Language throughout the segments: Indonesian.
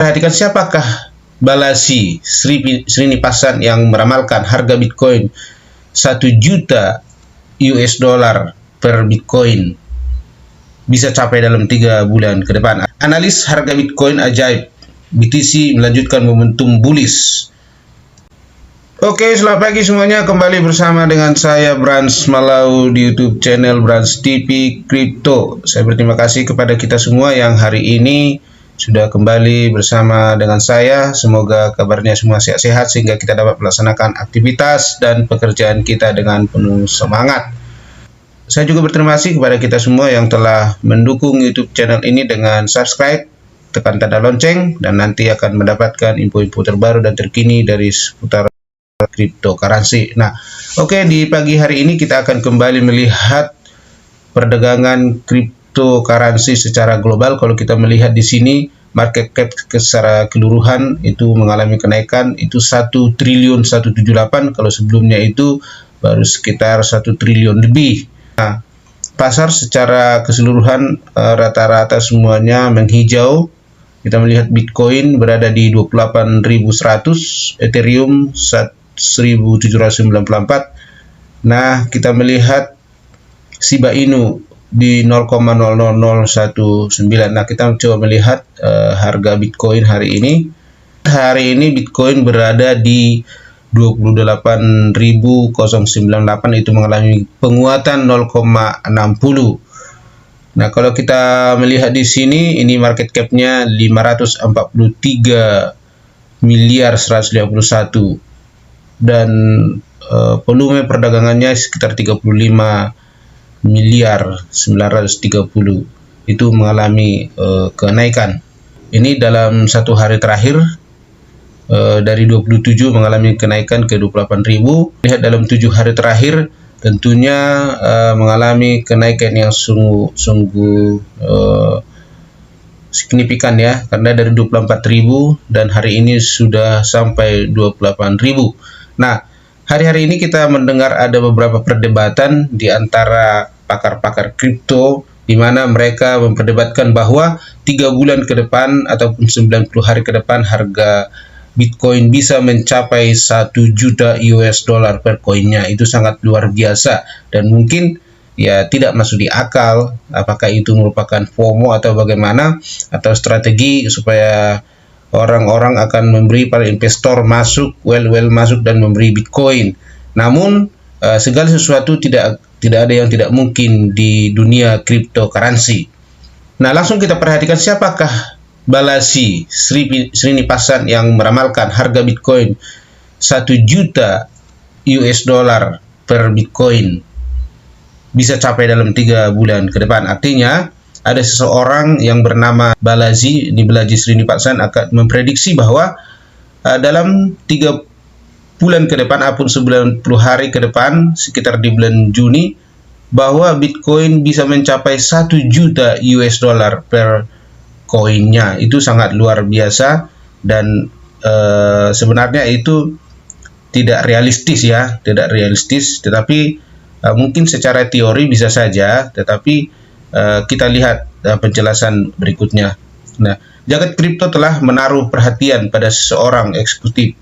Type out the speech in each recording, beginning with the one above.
Perhatikan siapakah Balaji Srinivasan yang meramalkan harga Bitcoin 1 juta US dollar per Bitcoin bisa capai dalam 3 bulan ke depan. Analis harga Bitcoin ajaib, BTC melanjutkan momentum bullish. Oke, selamat pagi semuanya. Kembali bersama dengan saya Brans Malau di YouTube channel Brans TV Crypto. Saya berterima kasih kepada kita semua yang hari ini sudah kembali bersama dengan saya. Semoga kabarnya semua sehat-sehat sehingga kita dapat melaksanakan aktivitas dan pekerjaan kita dengan penuh semangat. Saya juga berterima kasih kepada kita semua yang telah mendukung YouTube channel ini dengan subscribe, tekan tanda lonceng, dan nanti akan mendapatkan info-info terbaru dan terkini dari seputar cryptocurrency. Nah, oke, di pagi hari ini kita akan kembali melihat perdagangan cryptocurrency secara global. Kalau kita melihat di sini, market cap secara keseluruhan itu mengalami kenaikan, itu 1.178, kalau sebelumnya itu baru sekitar 1 triliun lebih. Nah, pasar secara keseluruhan rata-rata semuanya menghijau. Kita melihat Bitcoin berada di 28.100, Ethereum 1.794. Nah, kita melihat Shiba Inu di 0,00019. Nah, kita coba melihat harga Bitcoin hari ini. Hari ini Bitcoin berada di 28.098, itu mengalami penguatan 0,60. Nah, kalau kita melihat di sini, ini market cap-nya 543 miliar 151 dan volume perdagangannya sekitar 35 miliar 930, itu mengalami kenaikan. Ini dalam satu hari terakhir, dari 27 mengalami kenaikan ke 28.000. Lihat dalam 7 hari terakhir tentunya mengalami kenaikan yang sungguh signifikan ya, karena dari 24.000 dan hari ini sudah sampai 28.000. Nah, hari-hari ini kita mendengar ada beberapa perdebatan di antara pakar-pakar kripto, di mana mereka memperdebatkan bahwa 3 bulan ke depan ataupun 90 hari ke depan harga Bitcoin bisa mencapai 1 juta US dollar per koinnya. Itu sangat luar biasa dan mungkin ya tidak masuk di akal. Apakah itu merupakan FOMO atau bagaimana, atau strategi supaya orang-orang akan memberi, para investor masuk, well masuk dan memberi Bitcoin. Namun segala sesuatu tidak ada yang tidak mungkin di dunia cryptocurrency. Nah, langsung kita perhatikan siapakah Balaji Srinivasan yang meramalkan harga Bitcoin 1 juta US dollar per Bitcoin bisa capai dalam 3 bulan ke depan. Artinya ada seseorang yang bernama Balaji Srinivasan akan memprediksi bahwa dalam 3 bulan ke depan ataupun 90 hari ke depan, sekitar di bulan Juni, bahwa Bitcoin bisa mencapai 1 juta US dollar per koinnya. Itu sangat luar biasa dan sebenarnya itu tidak realistis ya, tetapi mungkin secara teori bisa saja, tetapi kita lihat penjelasan berikutnya. Nah, jagat kripto telah menaruh perhatian pada seorang eksekutif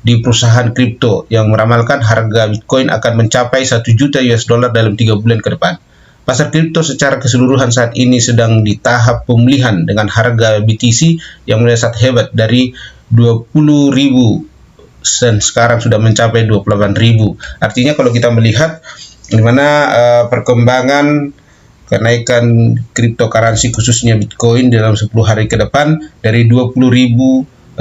di perusahaan kripto yang meramalkan harga Bitcoin akan mencapai 1 juta US dollar dalam 3 bulan ke depan. Pasar kripto secara keseluruhan saat ini sedang di tahap pemulihan dengan harga BTC yang melesat hebat dari 20.000 dan sekarang sudah mencapai 28.000. Artinya kalau kita melihat di mana perkembangan kenaikan cryptocurrency khususnya Bitcoin dalam 10 hari ke depan, dari 20.000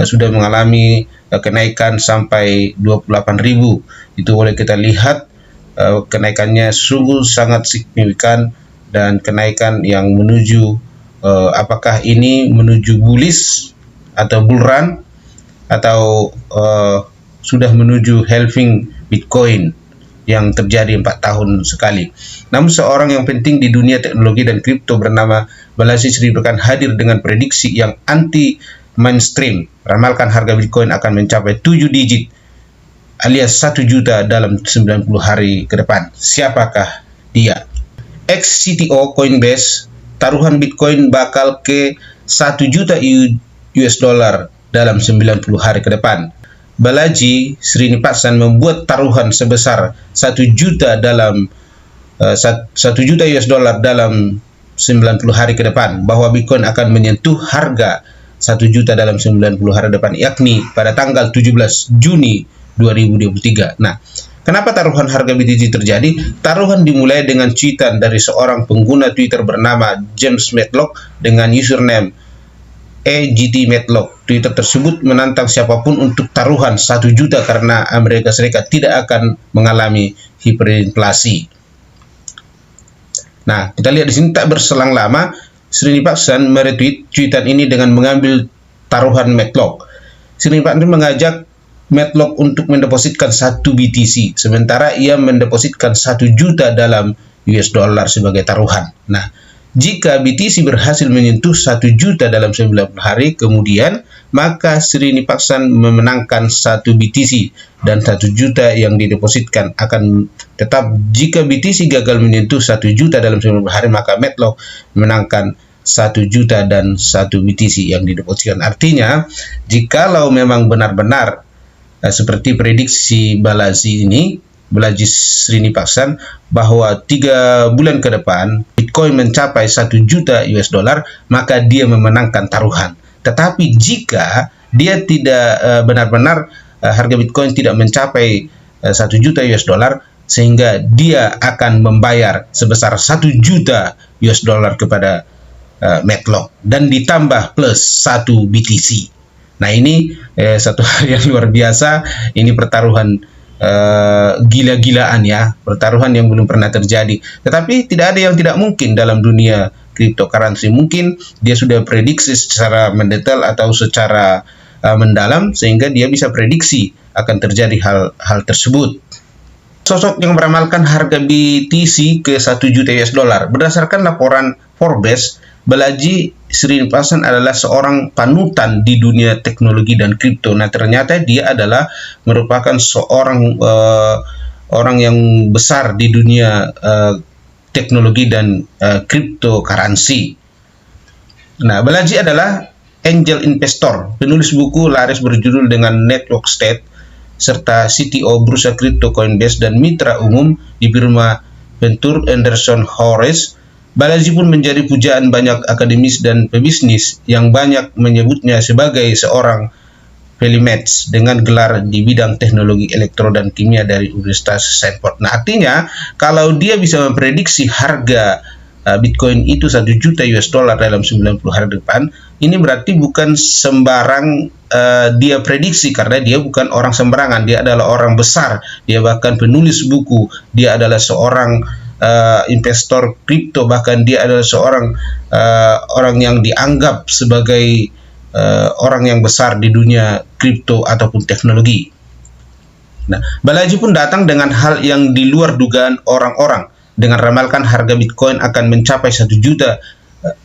sudah mengalami kenaikan sampai 28.000. Itu boleh kita lihat kenaikannya sungguh sangat signifikan dan kenaikan yang menuju apakah ini menuju bullish atau bull run atau sudah menuju halving Bitcoin yang terjadi 4 tahun sekali. Namun seorang yang penting di dunia teknologi dan kripto bernama Balaji Srinivasan hadir dengan prediksi yang anti mainstream, meramalkan harga Bitcoin akan mencapai 7 digit alias 1 juta dalam 90 hari ke depan. Siapakah dia? Ex-CTO Coinbase, taruhan Bitcoin bakal ke 1 juta US dollar dalam 90 hari ke depan. Balaji Srinivasan membuat taruhan sebesar 1 juta dalam 1 juta US dollar dalam 90 hari ke depan, bahwa Bitcoin akan menyentuh harga 1 juta dalam 90 hari depan, yakni pada tanggal 17 Juni 2023. Nah, kenapa taruhan harga BTC terjadi? Taruhan dimulai dengan cuitan dari seorang pengguna Twitter bernama James Matlock dengan username @GTMatlock. Twitter tersebut menantang siapapun untuk taruhan 1 juta karena Amerika Serikat tidak akan mengalami hiperinflasi. Nah, kita lihat di sini tak berselang lama Srinivasan meretweet cuitan ini dengan mengambil taruhan Matlock. Srinivasan mengajak Matlock untuk mendepositkan 1 BTC, sementara ia mendepositkan 1 juta dalam US dollar sebagai taruhan. Nah, jika BTC berhasil menyentuh 1 juta dalam 90 hari kemudian, maka Srinivasan memenangkan 1 BTC dan 1 juta yang didepositkan akan tetap. Jika BTC gagal menyentuh 1 juta dalam 90 hari, maka Matlock memenangkan 1 juta dan 1 BTC yang didepositkan. Artinya, jikalau memang benar-benar seperti prediksi Balaji Srinivasan bahwa 3 bulan ke depan Bitcoin mencapai 1 juta US dollar, maka dia memenangkan taruhan. Tetapi jika dia tidak benar-benar harga Bitcoin tidak mencapai 1 juta US dollar, sehingga dia akan membayar sebesar 1 juta US dollar kepada Matlock dan ditambah plus 1 BTC. Nah, ini satu hal yang luar biasa. Ini pertaruhan gila-gilaan ya, pertaruhan yang belum pernah terjadi. Tetapi tidak ada yang tidak mungkin dalam dunia cryptocurrency. Mungkin dia sudah prediksi secara mendetail atau secara mendalam sehingga dia bisa prediksi akan terjadi hal tersebut. Sosok yang meramalkan harga BTC ke 1 juta US dollar. Berdasarkan laporan Forbes, Balaji Srinivasan adalah seorang panutan di dunia teknologi dan kripto. Nah, ternyata dia adalah merupakan seorang orang yang besar di dunia teknologi dan cryptocurrency. Nah, Balaji adalah angel investor, penulis buku laris berjudul dengan Network State, serta CTO bursa kripto Coinbase dan mitra umum di firma Venture Anderson Horowitz. Balaji pun menjadi pujaan banyak akademis dan pebisnis yang banyak menyebutnya sebagai seorang polymath dengan gelar di bidang teknologi elektro dan kimia dari Universitas Stanford. Nah, artinya kalau dia bisa memprediksi harga Bitcoin itu 1 juta US dollar dalam 90 hari depan, ini berarti bukan sembarang dia prediksi, karena dia bukan orang sembarangan, dia adalah orang besar, dia bahkan penulis buku, dia adalah seorang investor kripto, bahkan dia adalah seorang orang yang dianggap sebagai orang yang besar di dunia kripto ataupun teknologi. Nah, Balaji pun datang dengan hal yang di luar dugaan orang-orang dengan ramalkan harga Bitcoin akan mencapai 1 juta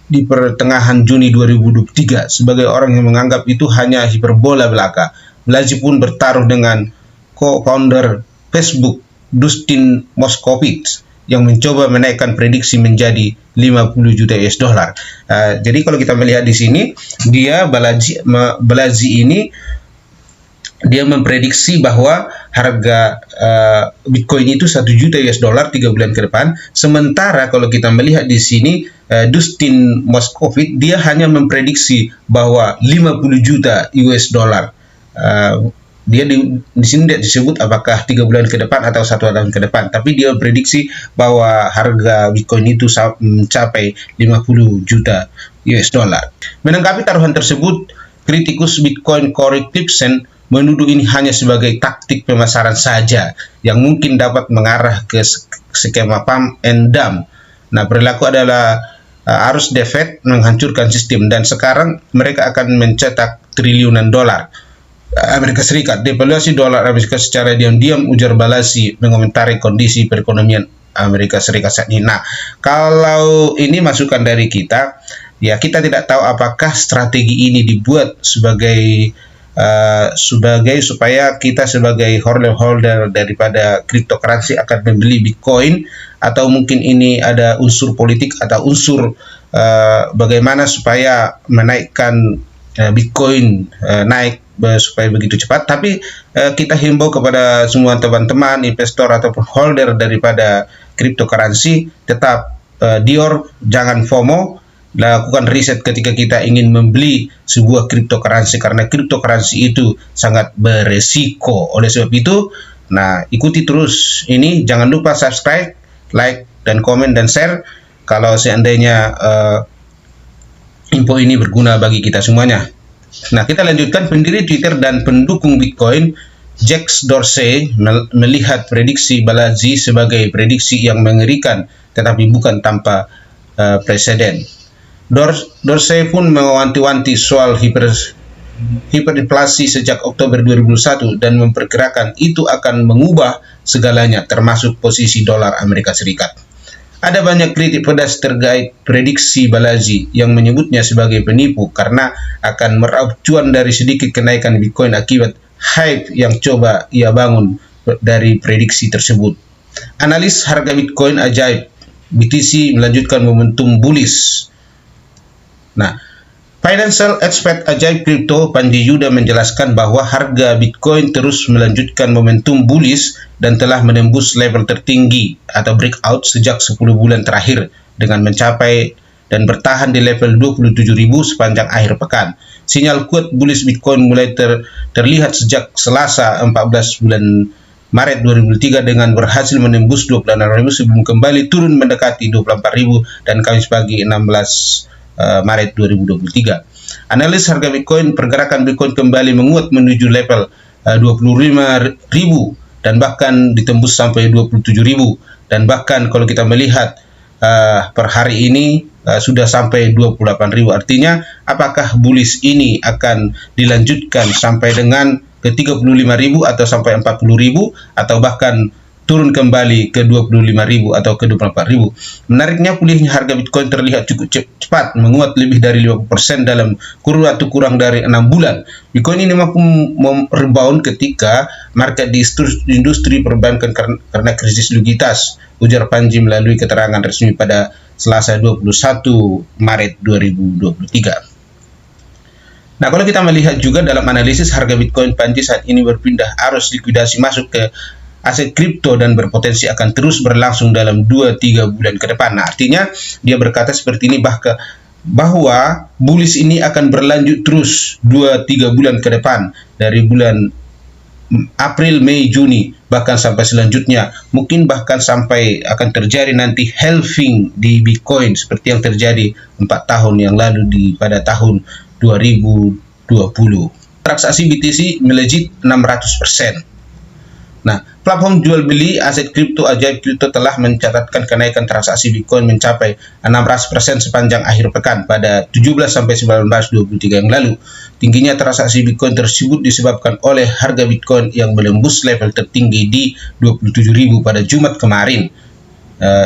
di pertengahan Juni 2023. Sebagai orang yang menganggap itu hanya hiperbola belaka, Balaji pun bertaruh dengan co-founder Facebook Dustin Moskovitz yang mencoba menaikkan prediksi menjadi 50 juta US dollar. Jadi kalau kita melihat di sini, dia Balaji ini dia memprediksi bahwa harga Bitcoin itu 1 juta US dollar 3 bulan ke depan. Sementara kalau kita melihat di sini, Dustin Moskovitz dia hanya memprediksi bahwa 50 juta US dollar. Dia di sini tidak disebut apakah 3 bulan ke depan atau 1 tahun ke depan, tapi dia prediksi bahwa harga Bitcoin itu mencapai 50 juta US dollar. Menanggapi taruhan tersebut, kritikus Bitcoin Cory Klippsten menuduh ini hanya sebagai taktik pemasaran saja yang mungkin dapat mengarah ke skema pump and dump. Nah, perilaku adalah arus the Fed menghancurkan sistem dan sekarang mereka akan mencetak triliunan dolar Amerika Serikat. Devaluasi dolar Amerika secara diam-diam, ujar Balaji mengomentari kondisi perekonomian Amerika Serikat saat ini. Nah, kalau ini masukan dari kita, ya kita tidak tahu apakah strategi ini dibuat sebagai supaya kita sebagai holder daripada cryptocurrency akan membeli Bitcoin, atau mungkin ini ada unsur politik atau unsur bagaimana supaya menaikkan Bitcoin naik supaya begitu cepat. Tapi kita himbau kepada semua teman-teman investor ataupun holder daripada cryptocurrency, tetap Dior, jangan FOMO, lakukan riset ketika kita ingin membeli sebuah cryptocurrency, karena cryptocurrency itu sangat beresiko. Oleh sebab itu, nah, ikuti terus ini, jangan lupa subscribe, like, dan komen dan share kalau seandainya info ini berguna bagi kita semuanya. Nah, kita lanjutkan. Pendiri Twitter dan pendukung Bitcoin Jack Dorsey melihat prediksi Balaji sebagai prediksi yang mengerikan, tetapi bukan tanpa preseden. Dorsey pun mewanti-wanti soal hiperinflasi sejak Oktober 2001 dan memperkirakan itu akan mengubah segalanya, termasuk posisi dolar Amerika Serikat. Ada banyak kritik pedas terkait prediksi Balaji yang menyebutnya sebagai penipu karena akan meraup cuan dari sedikit kenaikan Bitcoin akibat hype yang coba ia bangun dari prediksi tersebut. Analis harga Bitcoin ajaib, BTC melanjutkan momentum bullish. Nah, financial expert ajaib kripto Panji Yuda menjelaskan bahwa harga Bitcoin terus melanjutkan momentum bullish dan telah menembus level tertinggi atau breakout sejak 10 bulan terakhir dengan mencapai dan bertahan di level 27.000 sepanjang akhir pekan. Sinyal kuat bullish Bitcoin mulai terlihat sejak Selasa 14 bulan Maret 2003 dengan berhasil menembus 26.000 sebelum kembali turun mendekati 24.000 dan Kamis pagi 16 Maret 2023. Analis harga Bitcoin, pergerakan Bitcoin kembali menguat menuju level 25.000 dan bahkan ditembus sampai 27.000, dan bahkan kalau kita melihat per hari ini sudah sampai 28.000. Artinya apakah bullish ini akan dilanjutkan sampai dengan ke 35.000 atau sampai 40.000 atau bahkan turun kembali ke 25.000 atau ke 24.000. Menariknya, pulihnya harga Bitcoin terlihat cukup cepat, menguat lebih dari 50% dalam kurun waktu kurang dari 6 bulan. Bitcoin ini mampu rebound ketika market di industri perbankan karena krisis likuiditas, ujar Panji melalui keterangan resmi pada Selasa 21 Maret 2023. Nah, kalau kita melihat juga dalam analisis harga Bitcoin, Panji saat ini berpindah arus likuidasi masuk ke aset kripto dan berpotensi akan terus berlangsung dalam 2-3 bulan ke depan. Nah, artinya dia berkata seperti ini, bahwa bullish ini akan berlanjut terus 2-3 bulan ke depan, dari bulan April, Mei, Juni, bahkan sampai selanjutnya. Mungkin bahkan sampai akan terjadi nanti halving di Bitcoin seperti yang terjadi 4 tahun yang lalu pada tahun 2020. Transaksi BTC melejit 600%. Nah, platform jual beli aset kripto ajaib kripto telah mencatatkan kenaikan transaksi Bitcoin mencapai 600% sepanjang akhir pekan pada 17-19 23 yang lalu. Tingginya transaksi Bitcoin tersebut disebabkan oleh harga Bitcoin yang menembus level tertinggi di 27.000 pada Jumat kemarin.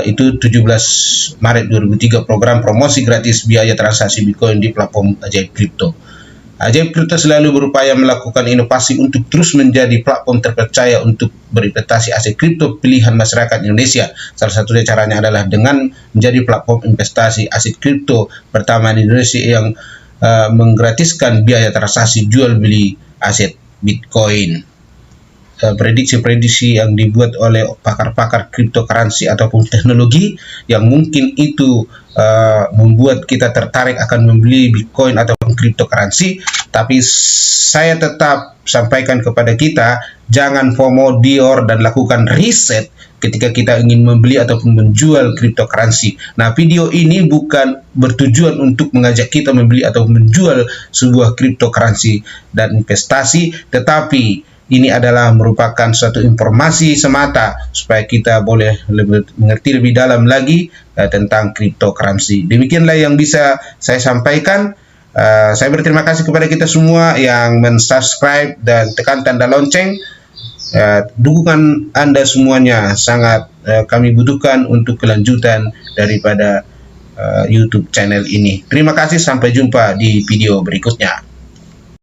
Itu 17 Maret 2003, program promosi gratis biaya transaksi Bitcoin di platform ajaib kripto. Ajaib Kripto selalu berupaya melakukan inovasi untuk terus menjadi platform terpercaya untuk berinvestasi aset kripto pilihan masyarakat Indonesia. Salah satunya caranya adalah dengan menjadi platform investasi aset kripto pertama di Indonesia yang menggratiskan biaya transaksi jual beli aset Bitcoin. Prediksi-prediksi yang dibuat oleh pakar-pakar cryptocurrency ataupun teknologi yang mungkin itu membuat kita tertarik akan membeli Bitcoin ataupun cryptocurrency, tapi saya tetap sampaikan kepada kita, jangan FOMO, Dior, dan lakukan riset ketika kita ingin membeli ataupun menjual cryptocurrency. Nah, video ini bukan bertujuan untuk mengajak kita membeli atau menjual sebuah cryptocurrency dan investasi, tetapi ini adalah merupakan suatu informasi semata supaya kita boleh mengerti lebih dalam lagi tentang cryptocurrency. Demikianlah yang bisa saya sampaikan. Saya berterima kasih kepada kita semua yang mensubscribe dan tekan tanda lonceng. Dukungan Anda semuanya sangat kami butuhkan untuk kelanjutan daripada YouTube channel ini. Terima kasih, sampai jumpa di video berikutnya.